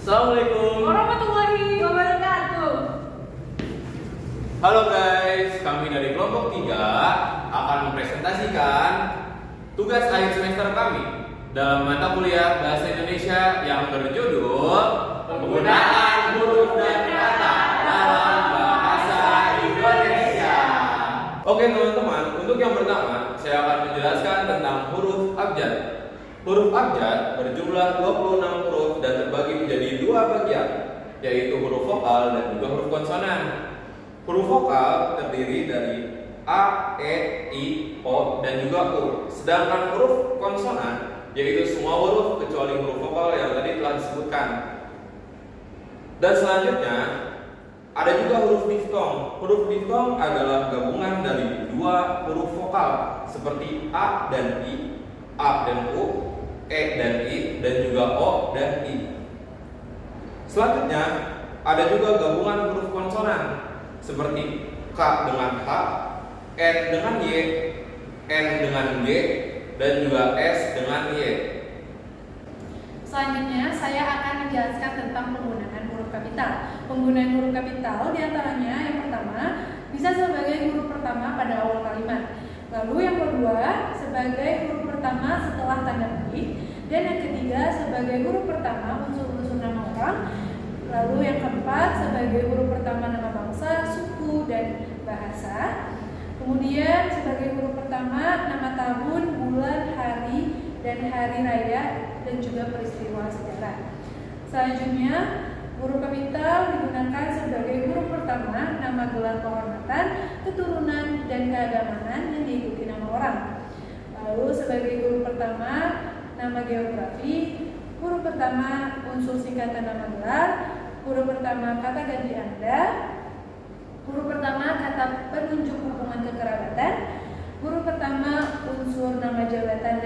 Assalamualaikum warahmatullahi wabarakatuh. Halo guys, kami dari kelompok 3 akan mempresentasikan tugas akhir semester kami dalam mata kuliah Bahasa Indonesia yang berjudul Penggunaan Huruf dan Kata dalam Bahasa Indonesia. Oke teman-teman, untuk yang pertama saya akan menjelaskan tentang huruf abjad. Huruf abjad berjumlah 26 huruf dan terbagi menjadi dua bagian, yaitu huruf vokal dan juga huruf konsonan. Huruf vokal terdiri dari A, E, I, O, dan juga U. Sedangkan huruf konsonan yaitu semua huruf kecuali huruf vokal yang tadi telah disebutkan. Dan selanjutnya ada juga huruf diftong. Huruf diftong adalah gabungan dari dua huruf vokal seperti A dan I, A dan U, E dan I, dan juga O dan I. Selanjutnya ada juga gabungan huruf konsonan seperti K dengan H, N dengan Y, N dengan G, dan juga S dengan Y. Selanjutnya saya akan menjelaskan tentang penggunaan huruf kapital. Penggunaan huruf kapital diantaranya yang pertama bisa sebagai huruf pertama pada awal kalimat. Lalu yang kedua sebagai huruf pertama setelah tanda petik, dan yang ketiga sebagai huruf pertama unsur-unsur nama orang. Lalu yang keempat sebagai huruf pertama nama bangsa, suku, dan bahasa. Kemudian sebagai huruf pertama nama tahun, bulan, hari, dan hari raya, dan juga peristiwa sejarah. Selanjutnya huruf kapital digunakan sebagai huruf pertama nama gelar kehormatan, keturunan, dan keagamanan yang diikuti nama orang. Lalu sebagai huruf pertama nama geografi, huruf pertama unsur singkatan nama gelar, huruf pertama kata ganti Anda, huruf pertama kata penunjuk hubungan kekerabatan, huruf pertama unsur nama jabatan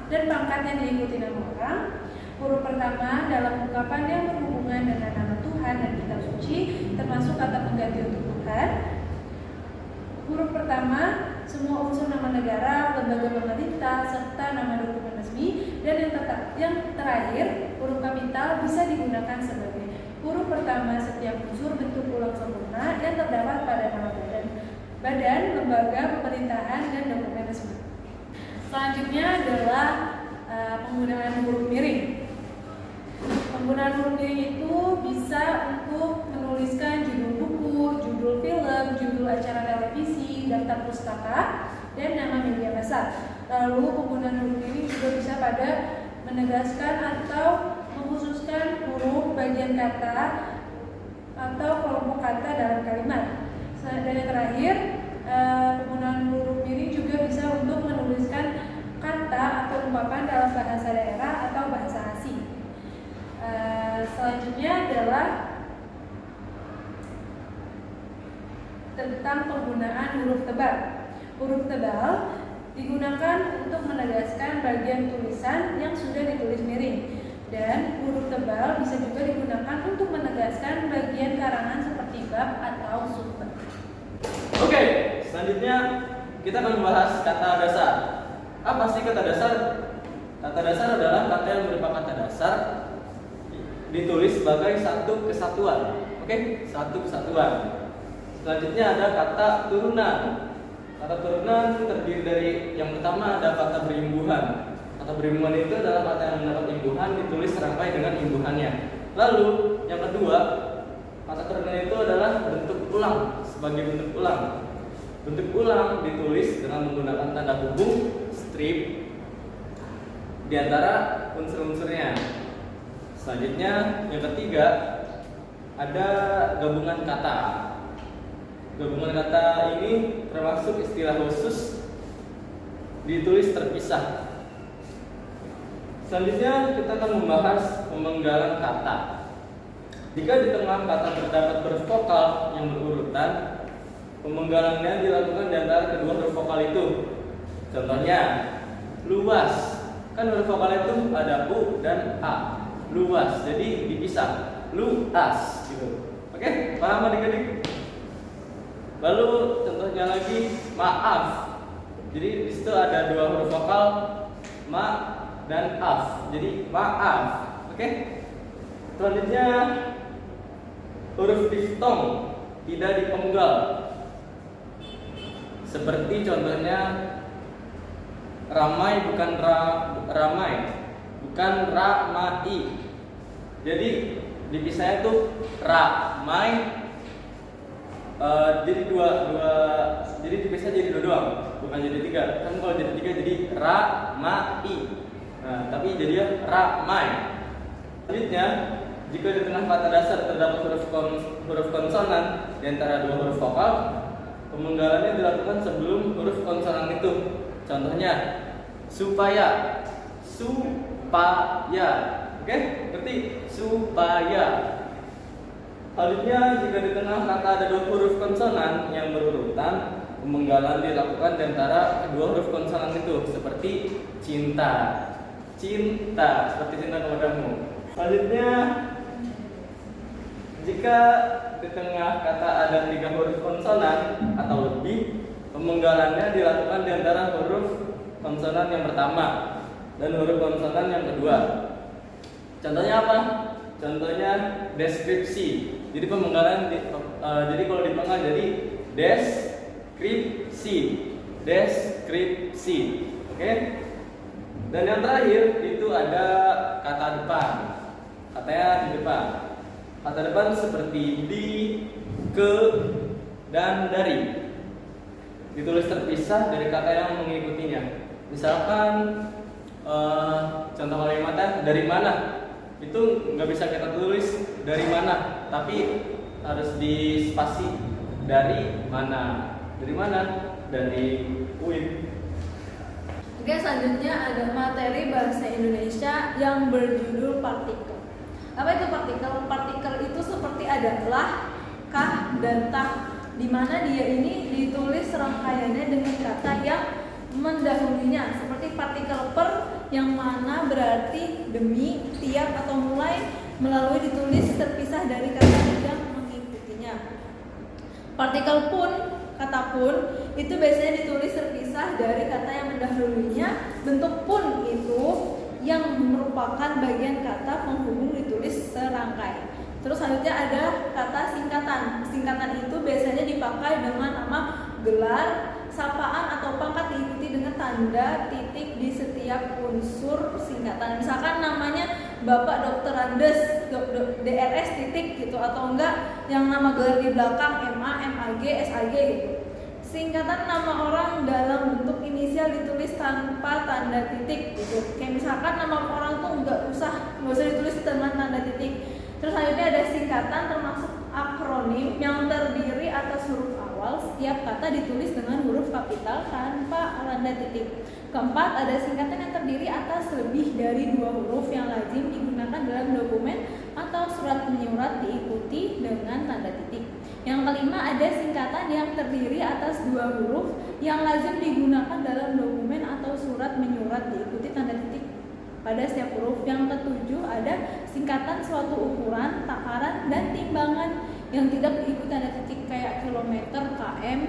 dan pangkat yang diikuti nama orang, huruf pertama dalam ungkapan yang berhubungan dengan nama Tuhan dan kitab suci, termasuk kata pengganti untuk Tuhan. Huruf pertama semua unsur nama negara, lembaga pemerintah, serta nama dokumen resmi. Dan yang terakhir, huruf kapital bisa digunakan sebagai huruf pertama setiap unsur bentuk ulang sempurna yang terdapat pada nama badan, lembaga pemerintahan, dan dokumen resmi. Selanjutnya adalah penggunaan huruf miring. Penggunaan huruf miring itu bisa untuk menuliskan judul buku, judul film, judul acara televisi, daftar pustaka, dan nama media massa. Lalu penggunaan huruf miring juga bisa pada menegaskan atau mengkhususkan huruf, bagian kata, atau kelompok kata dalam kalimat. Dan yang terakhir, penggunaan huruf miring juga bisa untuk menuliskan kata atau ungkapan dalam bahasa daerah atau bahasa asing. Selanjutnya adalah tentang penggunaan huruf tebal. Huruf tebal digunakan untuk menegaskan bagian tulisan yang sudah ditulis miring. Dan huruf tebal bisa juga digunakan untuk menegaskan bagian karangan seperti bab atau subbab. Oke, selanjutnya kita akan membahas kata dasar. Apa sih kata dasar? Kata dasar adalah kata yang berupa kata dasar ditulis sebagai satu kesatuan. Oke, satu kesatuan. Selanjutnya ada kata turunan. Kata turunan terdiri dari yang pertama ada kata berimbuhan. Kata berimbuhan itu adalah kata yang mendapat imbuhan ditulis serangkai dengan imbuhannya. Lalu yang kedua, kata turunan itu adalah bentuk ulang. Sebagai bentuk ulang, bentuk ulang ditulis dengan menggunakan tanda hubung strip di antara unsur-unsurnya. Selanjutnya yang ketiga ada gabungan kata. Gabungan kata ini termasuk istilah khusus ditulis terpisah. Selanjutnya kita akan membahas pemenggalan kata. Jika di tengah kata terdapat huruf vokal yang berurutan, pemenggalannya dilakukan di antara kedua huruf vokal itu. Contohnya, luas. Kan huruf vokal itu ada U dan A. Luas, jadi dipisah. Luas gitu. Oke, paham adik-adik? Lalu contohnya lagi maaf. Jadi di situ ada dua huruf vokal ma dan af. Jadi maaf. Oke? Selanjutnya huruf diftong tidak dipenggal. Seperti contohnya ramai bukan ramai, bukan ramai. Jadi dipisahnya tuh ramai. Jadi jadi dipisah jadi dua doang, bukan jadi tiga. Kan kalau jadi tiga jadi ramai. Nah, tapi jadinya ramai. Selanjutnya, jika di tengah kata dasar terdapat huruf konsonan di antara dua huruf vokal, pemenggalannya dilakukan sebelum huruf konsonan itu. Contohnya, supaya. Oke, ngerti? Supaya. Selanjutnya, jika di tengah kata ada dua huruf konsonan yang berurutan, pemenggalan dilakukan di antara kedua huruf konsonan itu, seperti cinta, seperti cinta kepadamu. Selanjutnya, jika di tengah kata ada tiga huruf konsonan atau lebih, pemenggalannya dilakukan di antara huruf konsonan yang pertama dan huruf konsonan yang kedua. Contohnya apa? Contohnya deskripsi. Jadi pemenggalan jadi kalau dipenggal jadi deskripsi. Oke? Dan yang terakhir itu ada kata depan. Katanya di depan. Kata depan seperti di, ke, dan dari. Ditulis terpisah dari kata yang mengikutinya. Misalkan contoh kalimatnya dari mana? Itu nggak bisa kita tulis dari mana, tapi harus di spasi. Dari mana? Dari mana? Dari UIN. Oke, selanjutnya ada materi bahasa Indonesia yang berjudul partikel. Apa itu partikel? Partikel itu seperti ada lah, kah, dan tak, di mana dia ini ditulis rangkaiannya dengan kata yang mendahulunya, seperti partikel per yang mana berarti demi, tiap, atau mulai, melalui ditulis terpisah dari kata yang mengikutinya. Partikel pun, kata pun, itu biasanya ditulis terpisah dari kata yang mendahulunya. Bentuk pun itu yang merupakan bagian kata penghubung ditulis serangkai. Terus selanjutnya ada kata singkatan. Singkatan itu biasanya dipakai dengan nama gelar, sapaan, atau pangkat diikuti dengan tanda titik di setiap unsur singkatan. Misalkan namanya Bapak Dr. Andes, DRS titik gitu, atau enggak yang nama gelar di belakang MA, MAG, SAG gitu. Singkatan nama orang dalam bentuk inisial ditulis tanpa tanda titik gitu. Kayak misalkan nama orang tuh nggak usah ditulis dengan tanda titik. Terus selanjutnya ada singkatan termasuk akronim yang terdiri atas huruf awal. Setiap kata ditulis dengan huruf kapital tanpa tanda titik. Keempat, ada singkatan yang terdiri atas lebih dari dua huruf yang lazim digunakan dalam dokumen atau surat menyurat diikuti dengan tanda titik. Yang kelima, ada singkatan yang terdiri atas dua huruf yang lazim digunakan dalam dokumen atau surat menyurat diikuti tanda titik pada setiap huruf. Yang ketujuh, ada singkatan suatu ukuran, takaran, dan timbangan yang tidak diikuti tanda titik kayak kilometer, km,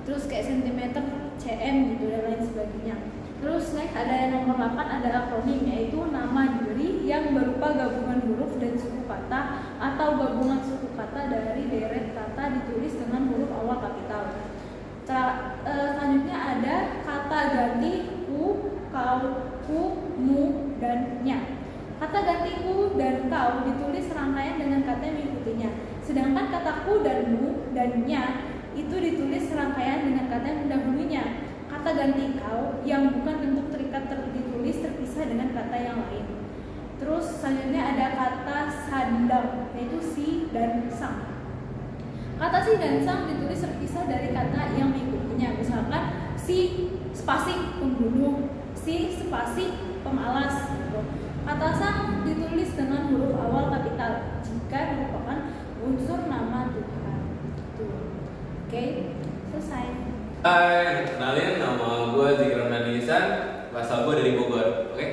terus kayak sentimeter, cm gitu dan lain sebagainya. Terus next ada nomor 8, ada akronim, yaitu nama diri yang berupa gabungan huruf dan suku kata atau gabungan suku kata dari deret kata ditulis dengan huruf awal kapital. Selanjutnya ada kata ganti ku, kau, ku, mu, dan nya. Kata ganti ku dan kau ditulis rangkaian dengan kata yang mengikutinya. Sedangkan kata ku dan mu dan nya itu ditulis rangkaian dengan kata yang mendahulunya. Kata ganti kau yang bukan bentuk terikat ditulis terpisah dengan kata yang lain. Terus selanjutnya ada kata sandang, yaitu si dan sang. Kata si dan sang ditulis terpisah dari kata yang mengikutinya. Misalkan si spasi pembunuh, si spasi pemalas gitu. Kata sang ditulis dengan huruf awal kapital jika merupakan unsur nama Tuhan. Oke, selesai. Hai, kenalin nama gue Zikron Danisan, asal gue dari Bogor, oke?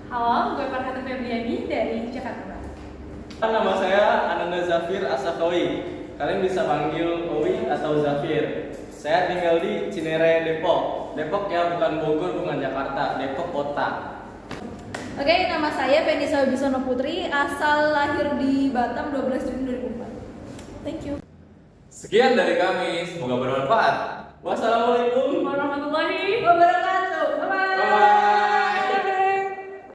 Halo, gue Farhana Febriani dari Jakarta. Nama saya Ananda Zafir Asakawi. Kalian bisa panggil Owi atau Zafir. Saya tinggal di Cinere, Depok. Depok ya, bukan Bogor, bukan Jakarta. Depok kota. Oke, nama saya Venisa Wibisono Putri, asal lahir di Batam 12 Juni 2004. Thank you. Sekian dari kami, semoga bermanfaat. Wassalamualaikum Warahmatullahi wabarakatuh.